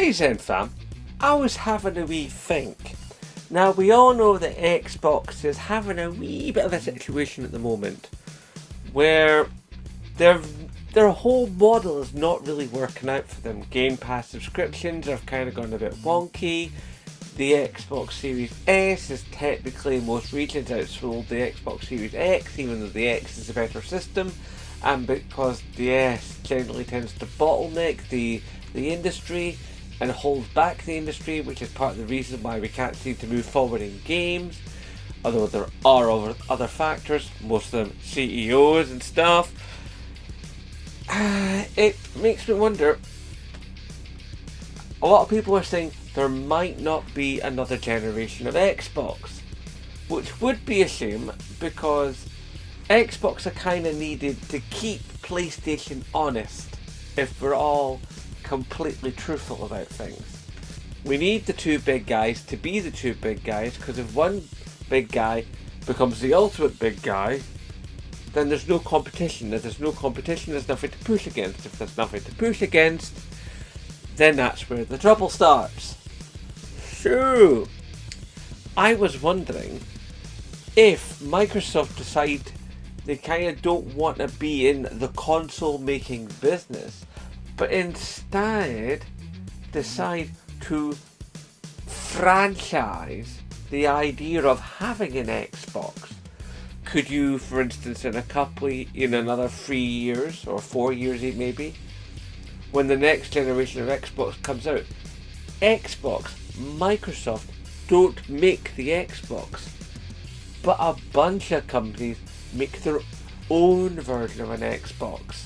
Hey Zen fam, I was having a wee think. Now we all know that Xbox is having a wee bit of a situation at the moment where their whole model is not really working out for them. Game Pass subscriptions have kind of gone a bit wonky. The Xbox Series S is technically in most regions outsold the Xbox Series X, even though the X is a better system, and because the S generally tends to bottleneck the industry and holds back the industry, which is part of the reason why we can't seem to move forward in games. Although there are other factors, most of them CEOs and stuff. It makes me wonder. A lot of people are saying there might not be another generation of Xbox, which would be a shame because Xbox are kind of needed to keep PlayStation honest if we're all completely truthful about things. We need the two big guys to be the two big guys, because if one big guy becomes the ultimate big guy, then there's no competition. If there's no competition, there's nothing to push against. If there's nothing to push against, then that's where the trouble starts. So, I was wondering if Microsoft decide they kind of don't want to be in the console making business, but instead decide to franchise the idea of having an Xbox. Could you, for instance, in another 3 years or 4 years maybe, when the next generation of Xbox comes out, Microsoft don't make the Xbox, but a bunch of companies make their own version of an Xbox,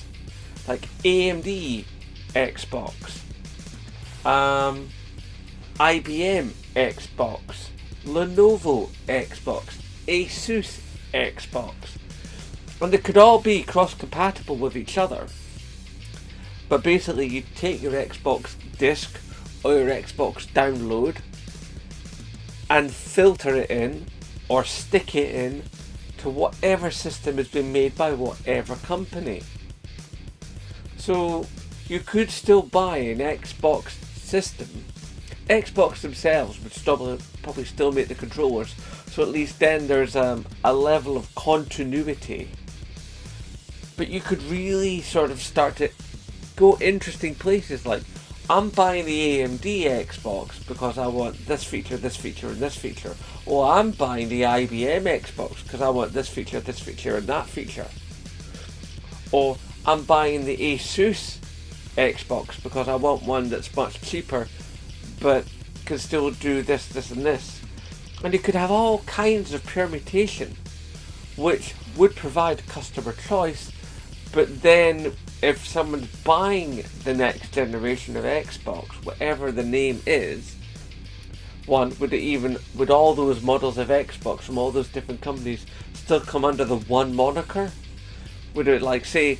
like AMD Xbox, IBM Xbox, Lenovo Xbox, Asus Xbox, and they could all be cross-compatible with each other. But basically, you take your Xbox disc or your Xbox download and filter it in or stick it in to whatever system has been made by whatever company. So you could still buy an Xbox system. Xbox themselves would probably still make the controllers, so at least then there's a level of continuity. But you could really sort of start to go interesting places, like I'm buying the AMD Xbox because I want this feature, and this feature. Or I'm buying the IBM Xbox because I want this feature, and that feature. Or I'm buying the Asus Xbox because I want one that's much cheaper but can still do this, and this. And you could have all kinds of permutation which would provide customer choice, but then if someone's buying the next generation of Xbox, whatever the name is, would all those models of Xbox from all those different companies still come under the one moniker? Would it, like, say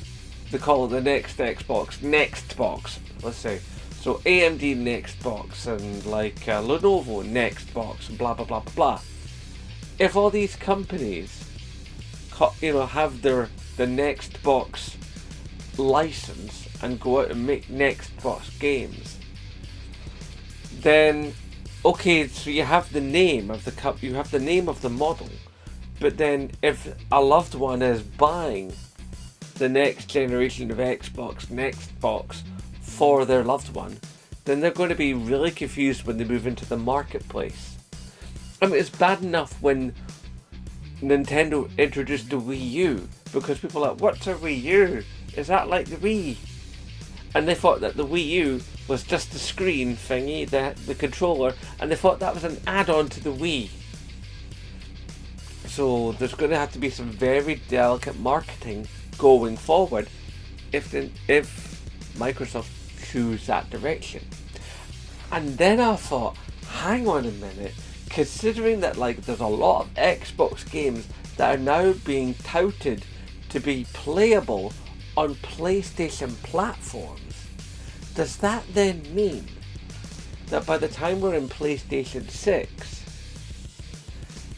they call it the next Xbox, let's say. So AMD Nextbox and like Lenovo Nextbox and blah blah blah blah blah. If all these companies, have the Nextbox license and go out and make Nextbox games, then okay, so you have the name of the you have the name of the model, but then if a loved one is buying the next generation of Nextbox for their loved one, then they're going to be really confused when they move into the marketplace. I mean, it's bad enough when Nintendo introduced the Wii U, because people are like, what's a Wii U? Is that like the Wii? And they thought that the Wii U was just the screen thingy, the controller, and they thought that was an add-on to the Wii. So there's going to have to be some very delicate marketing going forward if Microsoft choose that direction. And then I thought, hang on a minute, considering that there's a lot of Xbox games that are now being touted to be playable on PlayStation platforms, does that then mean that by the time we're in PlayStation 6,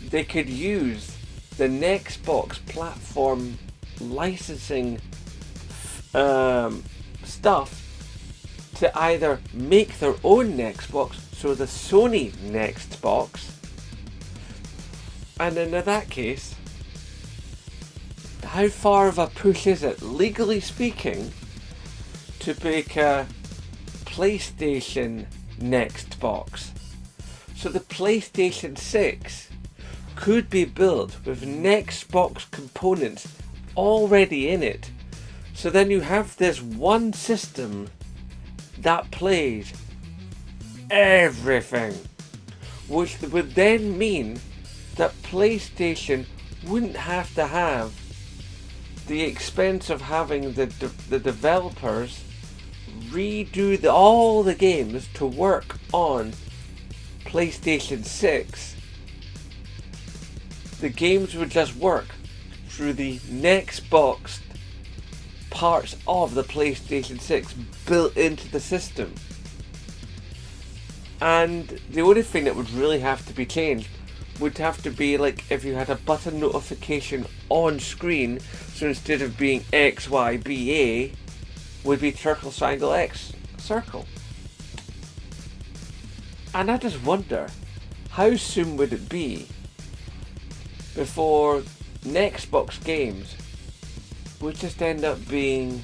they could use the Xbox platform licensing stuff to either make their own Nextbox, so the Sony Nextbox, and in that case, how far of a push is it, legally speaking, to make a PlayStation Nextbox? So the PlayStation 6 could be built with Nextbox components already in it. So then you have this one system that plays everything, which would then mean that PlayStation wouldn't have to have the expense of having the developers redo all the games to work on PlayStation 6. The games would just work through the Nextbox parts of the PlayStation 6 built into the system. And the only thing that would really have to be changed would have to be like if you had a button notification on screen, so instead of being X, Y, B, A, would be circle, triangle, X, circle. And I just wonder, how soon would it be before Nextbox games would just end up being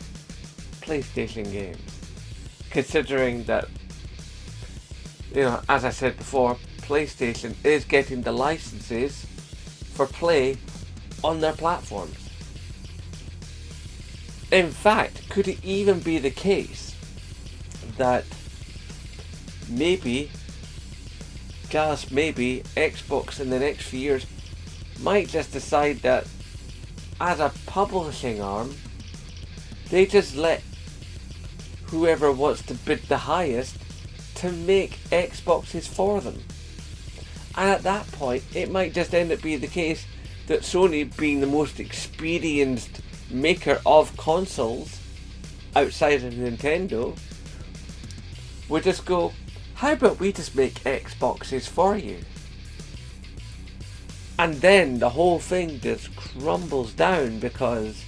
PlayStation games? Considering that, you know, as I said before, PlayStation is getting the licenses for play on their platforms. In fact, could it even be the case that maybe, just maybe, Xbox in the next few years might just decide that as a publishing arm, they just let whoever wants to bid the highest to make Xboxes for them. And at that point, it might just end up being the case that Sony, being the most experienced maker of consoles outside of Nintendo, would just go, how about we just make Xboxes for you? And then the whole thing just crumbles down, because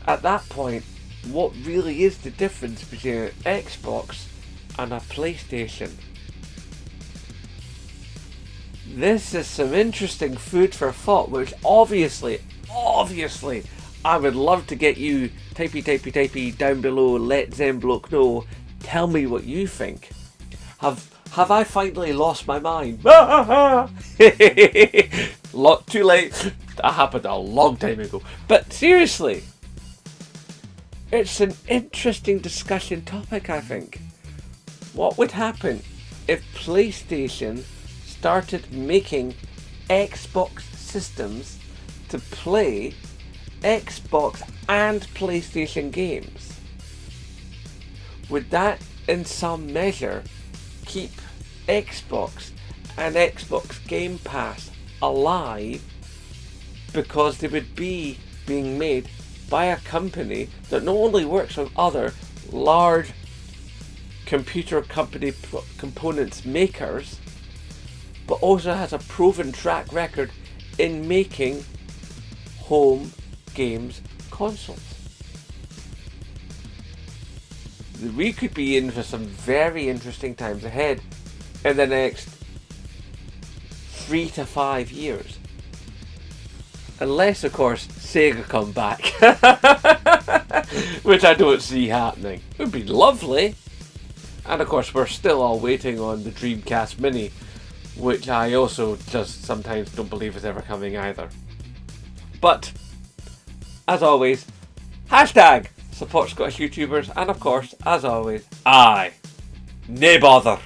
at that point, what really is the difference between an Xbox and a PlayStation? This is some interesting food for thought, which obviously, I would love to get you typey down below. Let Zembloke know. Tell me what you think. Have I finally lost my mind? Too late. That happened a long time ago. But seriously, it's an interesting discussion topic, I think. What would happen if PlayStation started making Xbox systems to play Xbox and PlayStation games? Would that in some measure keep Xbox and Xbox Game Pass alive, because they would be being made by a company that not only works on other large computer company components makers, but also has a proven track record in making home games consoles? We could be in for some very interesting times ahead in the next 3 to 5 years. Unless, of course, Sega come back. Which I don't see happening. It would be lovely. And of course, we're still all waiting on the Dreamcast Mini, which I also just sometimes don't believe is ever coming either. But, as always, hashtag support Scottish YouTubers, and of course, as always, aye, nae bother.